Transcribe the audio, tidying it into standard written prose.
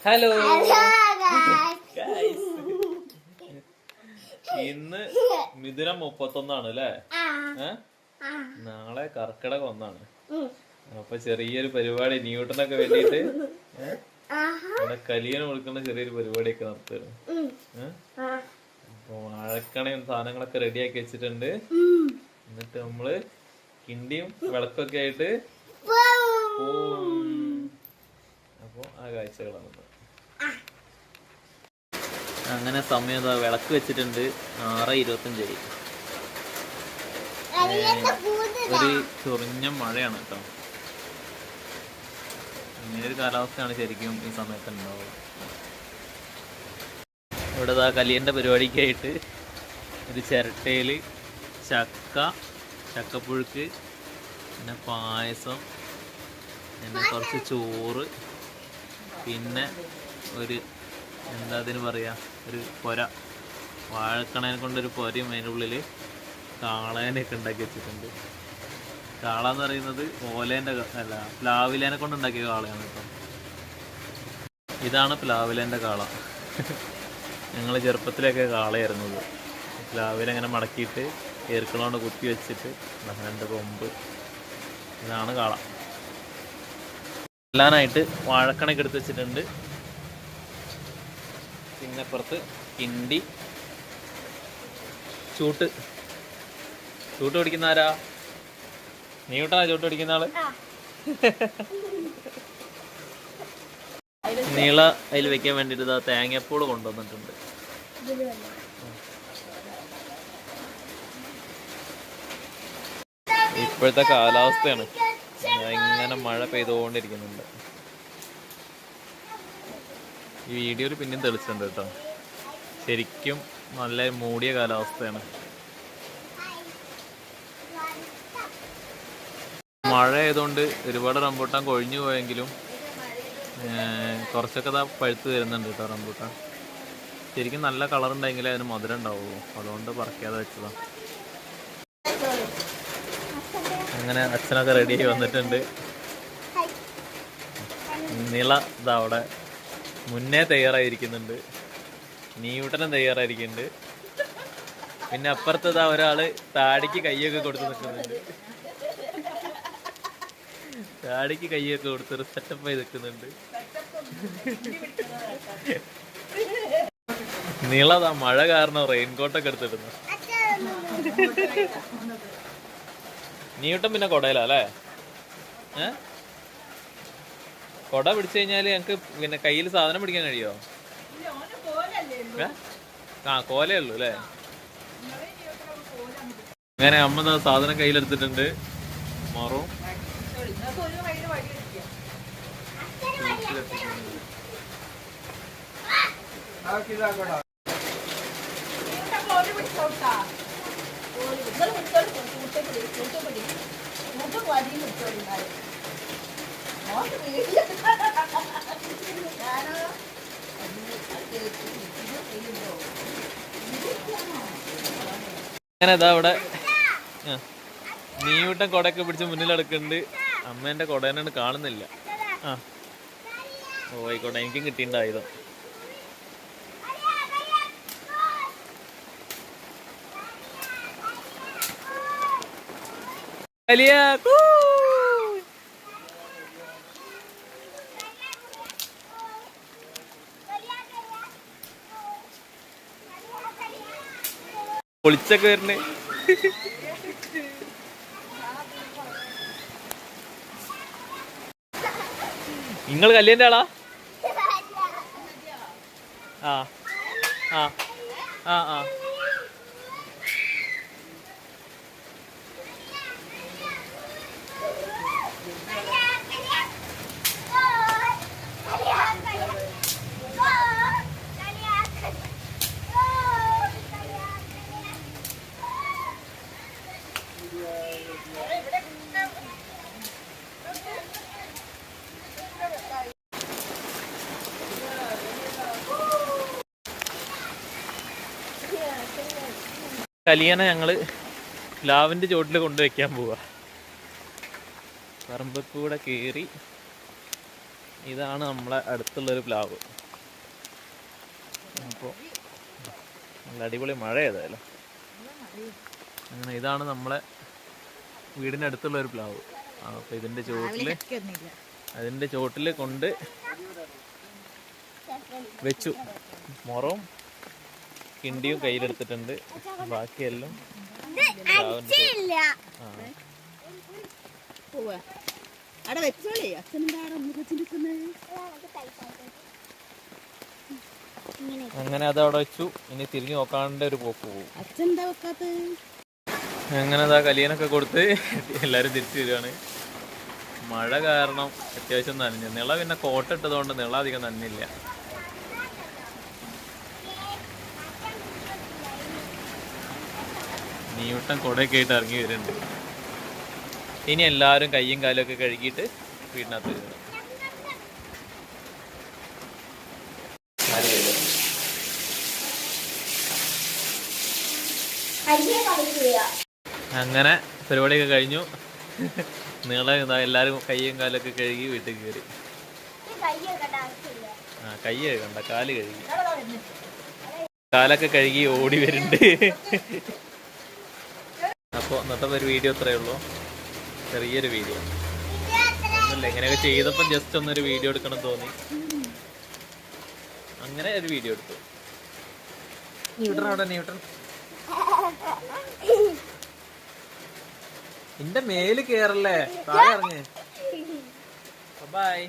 Hello ഇന്ന് മിഥുനം 31 അല്ലേ? നാളെ കർക്കിടകം 1. അപ്പൊ ചെറിയൊരു പരിപാടി ന്യൂട്ടനൊക്കെ വേണ്ടിട്ട് ഇവിടെ കലിയന് കൊടുക്കുന്ന ചെറിയൊരു പരിപാടിയൊക്കെ നടത്തുന്നു. അപ്പൊ വാഴക്കണയും സാധനങ്ങളൊക്കെ റെഡിയാക്കി വെച്ചിട്ടുണ്ട്. എന്നിട്ട് നമ്മള് കിണ്ടിയും വിളക്കൊക്കെ ആയിട്ട് അപ്പൊ ആ കാഴ്ചകളാണ്. അങ്ങനെ സമയം വിളക്ക് വെച്ചിട്ടുണ്ട്. 6:25. ഒരു ചൊറിഞ്ഞ മഴയാണ് കേട്ടോ. ഇങ്ങനൊരു കാലാവസ്ഥയാണ് ശരിക്കും ഈ സമയത്ത് ഉണ്ടാവുക. ഇവിടെ കലിയൻ്റെ പരിപാടിക്കായിട്ട് ഒരു ചിരട്ടയിൽ ചക്കപ്പുഴുക്ക്, പിന്നെ പായസം, പിന്നെ കുറച്ച് ചോറ്, പിന്നെ ഒരു എന്താ അതിന് പറയുക, ഒരു പൊര, വാഴക്കണേനെ കൊണ്ടൊരു പൊരയും അതിൻ്റെ ഉള്ളിൽ കാളേനെയൊക്കെ ഉണ്ടാക്കി വെച്ചിട്ടുണ്ട്. കാള എന്ന് പറയുന്നത് ഓലേൻ്റെ അല്ല, പ്ലാവിലേനെ കൊണ്ട് ഉണ്ടാക്കിയ കാളയാണ് കേട്ടോ. ഇതാണ് പ്ലാവിലേൻ്റെ കാള. ഞങ്ങൾ ചെറുപ്പത്തിലൊക്കെ കാളയായിരുന്നത്. പ്ലാവിലെങ്ങനെ മടക്കിയിട്ട് ഏർക്കളോണ്ട് കുത്തി വെച്ചിട്ട് 2 കൊമ്പ്. ഇതാണ് കാള. എല്ലാനായിട്ട് വാഴക്കണയൊക്കെ എടുത്ത് വെച്ചിട്ടുണ്ട്. പിന്നെ പുറത്ത് കിണ്ടി, ചൂട്ട് പിടിക്കുന്ന ആരാ? നീട്ടാ ചൂട്ട് പിടിക്കുന്ന ആള്? നീള അതിൽ വെക്കാൻ വേണ്ടിയിട്ട് തേങ്ങാപ്പൂള് കൊണ്ടുവന്നിട്ടുണ്ട്. ഇപ്പോഴത്തെ കാലാവസ്ഥയാണ്, ഇങ്ങനെ മഴ പെയ്തുകൊണ്ടിരിക്കുന്നുണ്ട്. ഈ വീഡിയോയിൽ പിന്നെയും തെളിച്ചിട്ടുണ്ട് കേട്ടോ. ശരിക്കും നല്ല മൂടിയ കാലാവസ്ഥയാണ്. മഴ ആയതുകൊണ്ട് ഒരുപാട് റംബൂട്ടാൻ കൊഴിഞ്ഞു പോയെങ്കിലും കുറച്ചൊക്കെ പഴുത്ത് വരുന്നുണ്ട് കേട്ടോ റംബൂട്ടാൻ. ശരിക്കും നല്ല കളർ ഉണ്ടെങ്കിലേ അതിന് മധുരം ഉണ്ടാവുള്ളൂ. അതുകൊണ്ട് പറിക്കാതെ വെച്ചതാണ്. അങ്ങനെ അച്ഛനൊക്കെ റെഡിയായി വന്നിട്ടുണ്ട്. നിള അവിടെ മുന്നേ തയ്യാറായിരിക്കുന്നുണ്ട്. നീയൂട്ടനും തയ്യാറായിരിക്കുന്നുണ്ട്. പിന്നെ അപ്പുറത്ത് ഒരാള് താടിക്ക് കയ്യൊക്കെ കൊടുത്ത് നിൽക്കുന്നുണ്ട്. താടിക്ക് കയ്യൊക്കെ കൊടുത്തൊരു സെറ്റപ്പായി നിൽക്കുന്നുണ്ട്. നീളതാ മഴ കാരണം റെയിൻകോട്ടൊക്കെ എടുത്തിടുന്നു. നീയൂട്ടൻ പിന്നെ കൊടയിലാ അല്ലേ? കൊട പിടിച്ചു കഴിഞ്ഞാല് ഞങ്ങക്ക് പിന്നെ കയ്യിൽ സാധനം പിടിക്കാൻ കഴിയോ? കോലേ ഉള്ളൂ അല്ലേ? അങ്ങനെ അമ്മ സാധനം കയ്യിലെടുത്തിട്ടുണ്ട്. മറും അങ്ങനെ അവിടെ നീയൂട്ടൻ കൊടയൊക്കെ പിടിച്ച് മുന്നിലെടുക്കുന്നുണ്ട്. അമ്മേന്റെ കൊടേനെ കാണുന്നില്ല. ഓ ആയിക്കോട്ടെ, എനിക്കും കിട്ടിയിട്ടുണ്ട് ആയുധം. പൊളിച്ചൊക്കെ വരണേ. നിങ്ങൾ കല്യാണിന്റെ ആളാ? ആ ആ ആ ആ കലിയനെ ഞങ്ങള് പ്ലാവിൻ്റെ ചോട്ടിൽ കൊണ്ടുവയ്ക്കാൻ പോവാ. പറമ്പക്കൂടെ കയറി ഇതാണ് നമ്മളെ അടുത്തുള്ളൊരു പ്ലാവ്. അപ്പോൾ നല്ല അടിപൊളി മഴ ഏതായാലും. അങ്ങനെ ഇതാണ് നമ്മളെ വീടിൻ്റെ അടുത്തുള്ളൊരു പ്ലാവ്. അപ്പോൾ അതിൻ്റെ ചോട്ടിൽ കൊണ്ട് വെച്ചു. മുറവും കിണ്ടിയും കയ്യിലെടുത്തിട്ടുണ്ട്. ബാക്കിയെല്ലാം അങ്ങനെ അതവിടെ വെച്ചു. ഇനി തിരിഞ്ഞു നോക്കാണ്ട് ഒരു പോക്ക് പോകും. അങ്ങനെ അതാ കലിയനൊക്കെ കൊടുത്ത് എല്ലാവരും തിരിച്ചു വരികയാണ്. മഴ കാരണം അത്യാവശ്യം നനഞ്ഞു. നിള പിന്നെ കോട്ട ഇട്ടതുകൊണ്ട് നിള അധികം നനഞ്ഞില്ല. നീവട്ടം കുടയൊക്കെ ആയിട്ട് ഇറങ്ങി വരുന്നുണ്ട്. ഇനി എല്ലാവരും കയ്യും കാലും ഒക്കെ കഴുകിയിട്ട് വീടിനകത്ത് വരും. അങ്ങനെ പരിപാടിയൊക്കെ കഴിഞ്ഞു. നീളെ എല്ലാവരും കയ്യും കാലൊക്കെ കഴുകി വീട്ടിൽ കയറി. കൈ കഴുകണ്ട, കാല് കഴുകി. കാലൊക്കെ കഴുകി ഓടി വരുന്നുണ്ട്. അപ്പോൾ ഇന്നത്തെ ഒരു വീഡിയോ അത്രയേ ഉള്ളൂ. ചെറിയൊരു വീഡിയോ ഒന്നുമില്ല. ഇങ്ങനെയൊക്കെ ചെയ്തപ്പം ജസ്റ്റ് ഒന്നൊരു വീഡിയോ എടുക്കണം തോന്നി. അങ്ങനെ ഒരു വീഡിയോ എടുത്തു. ന്യൂട്ടൺ അവിടെ ന്യൂട്ടൺ എന്റെ മേല് കേറല്ലേ, താഴെ ഇറങ്ങ്. ബൈ.